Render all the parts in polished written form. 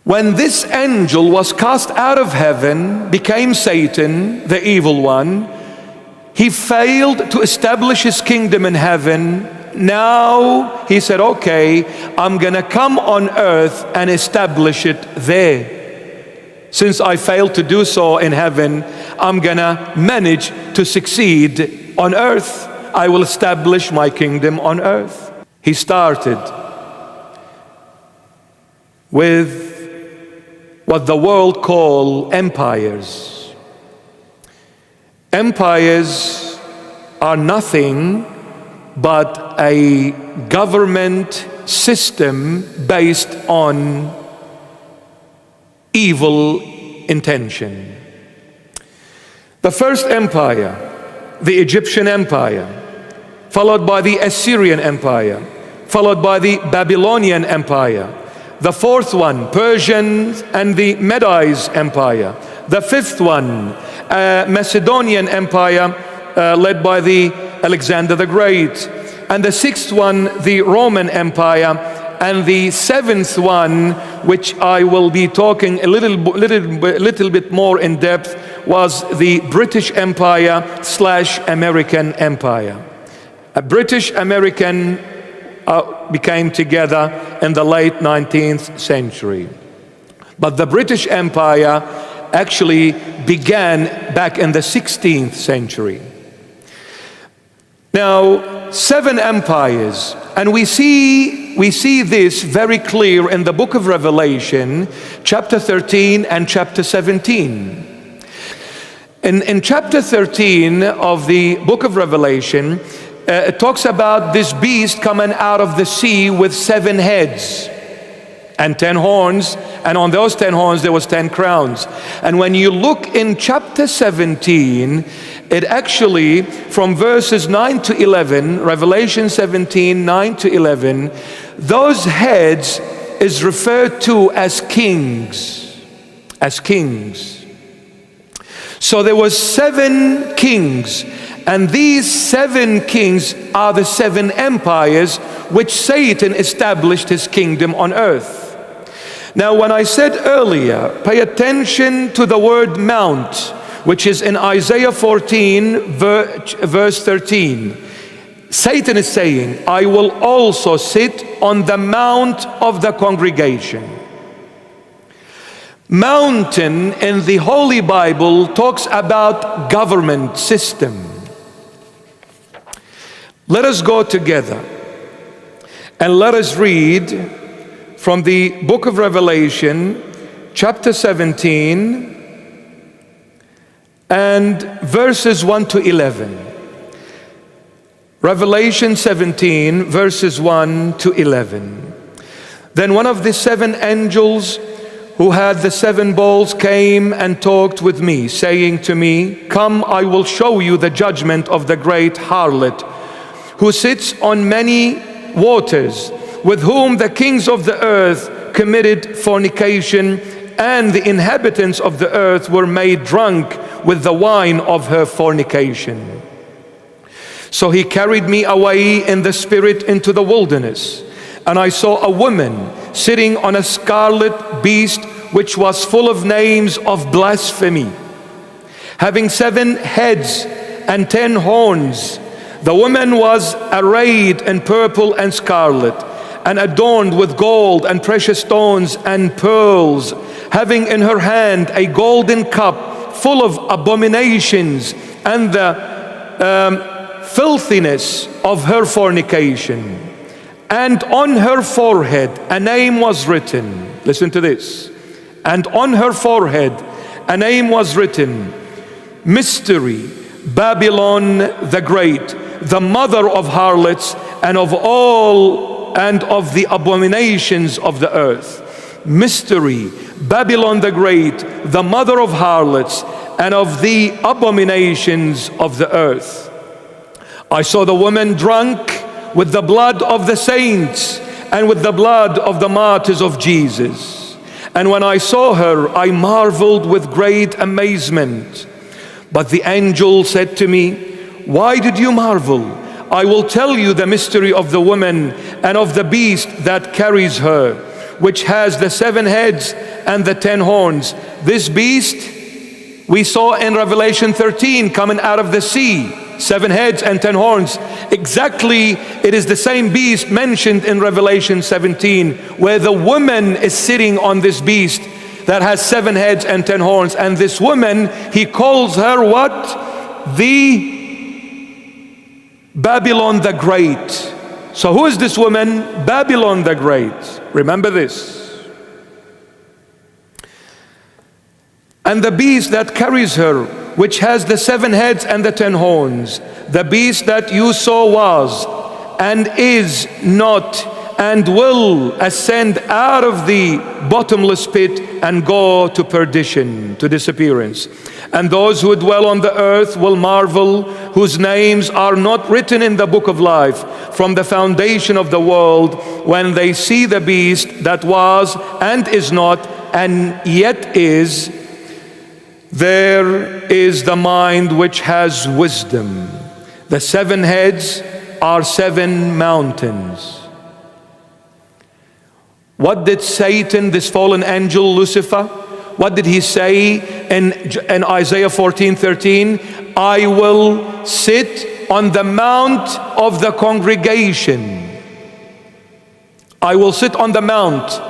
When this angel was cast out of heaven, became Satan, the evil one, he failed to establish his kingdom in heaven. Now he said, okay, I'm gonna come on earth and establish it there. Since I failed to do so in heaven, I'm gonna manage to succeed on earth. I will establish my kingdom on earth. He started with what the world call empires. Empires are nothing but a government system based on evil intention. The first empire, the Egyptian Empire, followed by the Assyrian Empire, followed by the Babylonian Empire. The fourth one, Persian and the Medes Empire. The fifth one, Macedonian Empire, led by the Alexander the Great. And the sixth one, the Roman Empire. And the seventh one, which I will be talking a little bit more in depth, was the British Empire / American Empire. A British-American became together in the late 19th century. But the British Empire actually began back in the 16th century. Now, 7 empires, and we see this very clear in the book of Revelation, chapter 13 and chapter 17. In chapter 13 of the book of Revelation, it talks about this beast coming out of the sea with 7 heads and 10 horns, and on those 10 horns there was 10 crowns. And when you look in chapter 17, it actually, from verses 9 to 11, Revelation 17, 9 to 11, those heads is referred to as kings, So there was 7 kings, and these 7 kings are the 7 empires which Satan established his kingdom on earth. Now, when I said earlier, pay attention to the word mount, which is in Isaiah 14, verse 13. Satan is saying, I will also sit on the mount of the congregation. Mountain in the Holy Bible talks about government system. Let us go together and let us read from the book of Revelation, chapter 17, and verses 1 to 11. Revelation 17, verses 1 to 11. Then one of the 7 angels who had the 7 bowls came and talked with me, saying to me, come, I will show you the judgment of the great harlot, who sits on many waters, with whom the kings of the earth committed fornication, and the inhabitants of the earth were made drunk with the wine of her fornication. So he carried me away in the spirit into the wilderness, and I saw a woman sitting on a scarlet beast, which was full of names of blasphemy, having 7 heads and 10 horns. The woman was arrayed in purple and scarlet, and adorned with gold and precious stones and pearls, having in her hand a golden cup full of abominations and the filthiness of her fornication. And on her forehead a name was written. Listen to this. And on her forehead a name was written, Mystery, Babylon the Great, the mother of harlots and of the abominations of the earth. Mystery, Babylon the Great, the mother of harlots and of the abominations of the earth. I saw the woman drunk with the blood of the saints and with the blood of the martyrs of Jesus. And when I saw her, I marveled with great amazement. But the angel said to me, why did you marvel? I will tell you the mystery of the woman and of the beast that carries her, which has the 7 heads and the 10 horns. This beast we saw in Revelation 13 coming out of the sea, 7 heads and 10 horns. Exactly, it is the same beast mentioned in Revelation 17, where the woman is sitting on this beast that has 7 heads and 10 horns. And this woman, he calls her what? The Babylon the Great. So who is this woman? Babylon the Great. Remember this. And the beast that carries her, which has the 7 heads and the 10 horns, the beast that you saw was, and is not, and will ascend out of the bottomless pit and go to perdition, to disappearance. And those who dwell on the earth will marvel, whose names are not written in the book of life from the foundation of the world, when they see the beast that was and is not and yet is. There is the mind which has wisdom. The 7 heads are 7 mountains. What did Satan, this fallen angel Lucifer, what did he say in Isaiah 14:13? I will sit on the mount of the congregation. I will sit on the mount.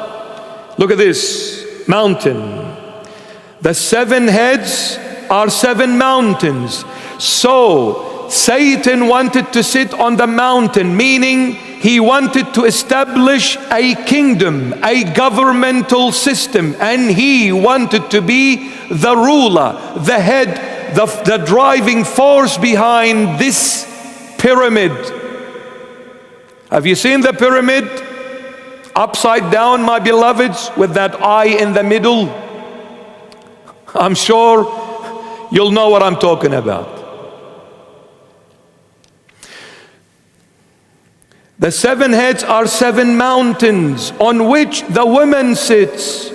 Look at this mountain. The 7 heads are 7 mountains. So Satan wanted to sit on the mountain, meaning he wanted to establish a kingdom, a governmental system, and he wanted to be the ruler, the head, the driving force behind this pyramid. Have you seen the pyramid? Upside down, my beloveds, with that eye in the middle. I'm sure you'll know what I'm talking about. The 7 heads are 7 mountains on which the woman sits.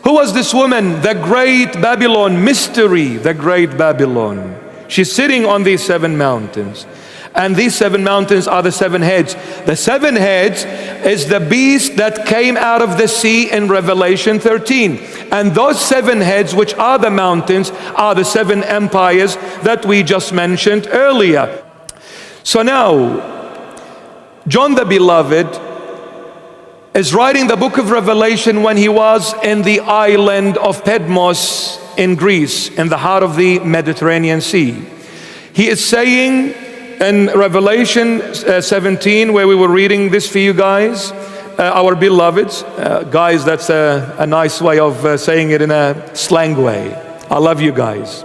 Who was this woman? The great Babylon, mystery, the great Babylon. She's sitting on these 7 mountains. And these 7 mountains are the 7 heads. The 7 heads is the beast that came out of the sea in Revelation 13. And those 7 heads, which are the mountains, are the 7 empires that we just mentioned earlier. So now, John the Beloved is writing the book of Revelation when he was in the island of Patmos in Greece, in the heart of the Mediterranean Sea. He is saying in Revelation 17, where we were reading this for you guys, our beloveds, guys, that's a nice way of saying it in a slang way. I love you guys.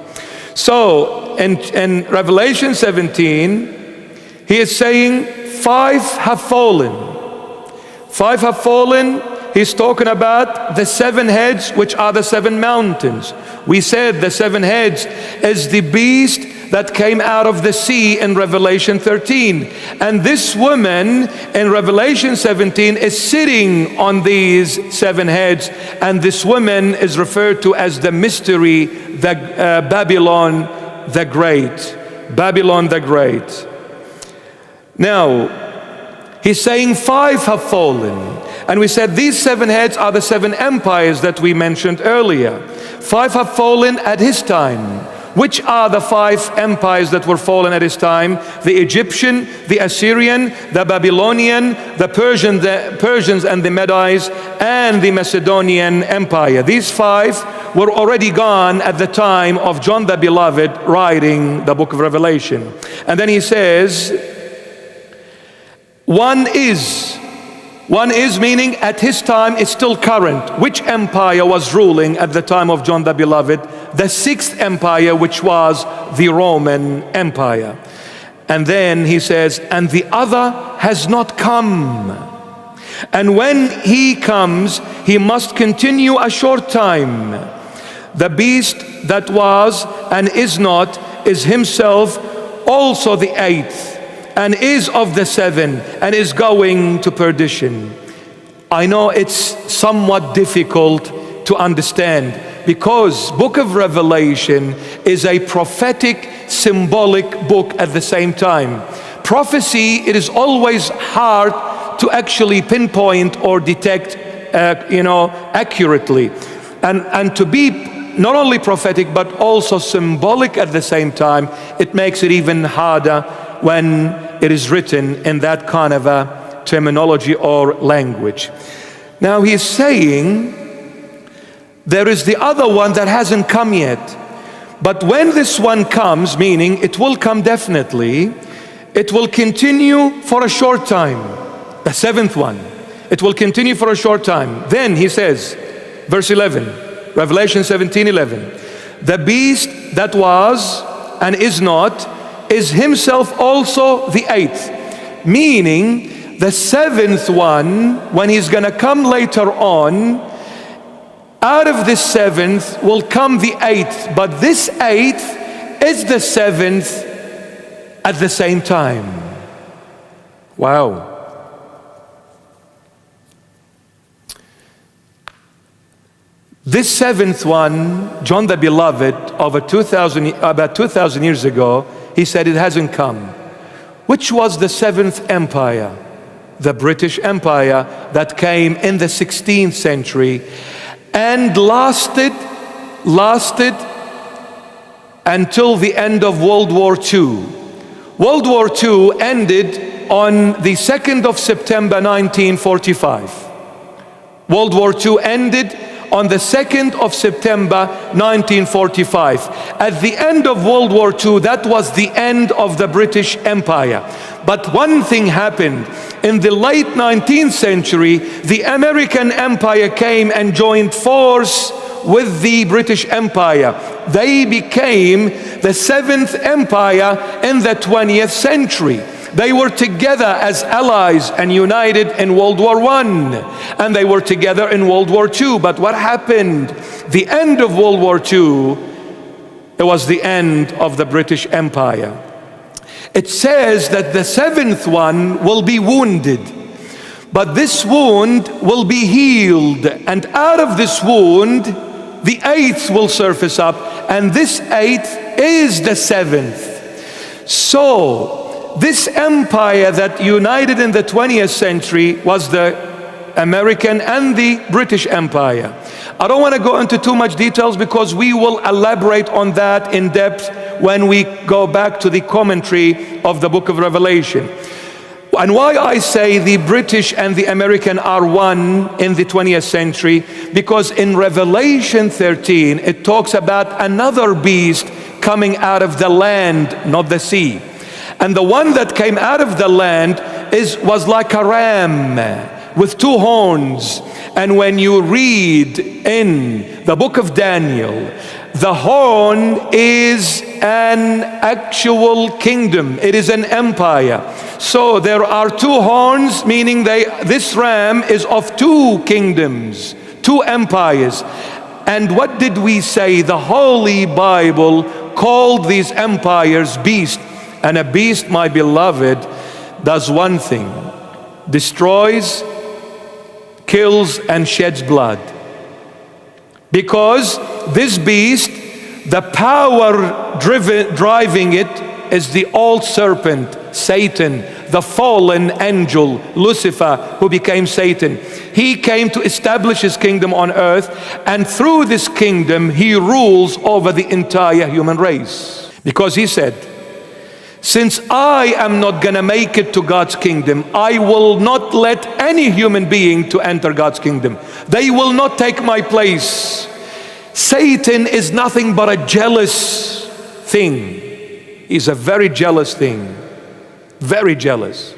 So in Revelation 17, he is saying 5 have fallen. 5 have fallen. He's talking about the 7 heads, which are the 7 mountains. We said the 7 heads is the beast that came out of the sea in Revelation 13. And this woman in Revelation 17 is sitting on these 7 heads. And this woman is referred to as the mystery, the Babylon the Great. Babylon the Great. Now, he's saying 5 have fallen. And we said these 7 heads are the 7 empires that we mentioned earlier. 5 have fallen at his time. Which are the 5 empires that were fallen at his time? The Egyptian, the Assyrian, the Babylonian, the Persians and the Medes, and the Macedonian Empire. These 5 were already gone at the time of John the Beloved writing the book of Revelation. And then he says, one is meaning at his time it's still current. Which empire was ruling at the time of John the Beloved? The 6th empire, which was the Roman Empire. And then he says, and the other has not come. And when he comes, he must continue a short time. The beast that was and is not is himself also the 8th, and is of the 7, and is going to perdition. I know it's somewhat difficult to understand, because book of Revelation is a prophetic, symbolic book at the same time. Prophecy, it is always hard to actually pinpoint or detect accurately. And to be not only prophetic, but also symbolic at the same time, it makes it even harder when it is written in that kind of a terminology or language. Now he's saying there is the other one that hasn't come yet. But when this one comes, meaning it will come definitely, it will continue for a short time. The seventh one, it will continue for a short time. Then he says, verse 11, Revelation 17:11, the beast that was and is not is himself also the eighth. Meaning the seventh one, when he's going to come later on, out of this seventh will come the eighth. But this eighth is the seventh at the same time. Wow. This seventh one, John the Beloved, about 2,000 years ago, he said it hasn't come. Which was the seventh empire? The British Empire that came in the 16th century and lasted until the end of World War II. World War II ended on the 2nd of September 1945. World War II ended on the 2nd of September 1945. At the end of World War II, that was the end of the British Empire. But one thing happened. In the late 19th century, the American Empire came and joined force with the British Empire. They became the seventh empire in the 20th century. They were together as allies and united in World War I, and they were together in World War II. But what happened? The end of World War II, it was the end of the British Empire. It says that the seventh one will be wounded, but this wound will be healed, and out of this wound, the eighth will surface up, and this eighth is the seventh. So, this empire that united in the 20th century was the American and the British Empire. I don't want to go into too much details because we will elaborate on that in depth when we go back to the commentary of the book of Revelation. And why I say the British and the American are one in the 20th century, because in Revelation 13 it talks about another beast coming out of the land, not the sea. And the one that came out of the land was like a ram with two horns. And when you read in the book of Daniel, the horn is an actual kingdom. It is an empire. So there are two horns, meaning this ram is of two kingdoms, two empires. And what did we say? The Holy Bible called these empires beasts. And a beast, my beloved, does one thing: destroys, kills, and sheds blood. Because this beast, the power driving it is the old serpent, Satan, the fallen angel, Lucifer, who became Satan. He came to establish his kingdom on earth, and through this kingdom, he rules over the entire human race. Because he said, since I am not going to make it to God's kingdom, I will not let any human being to enter God's kingdom. They will not take my place. Satan is nothing but a jealous thing. He's a very jealous thing. Very jealous.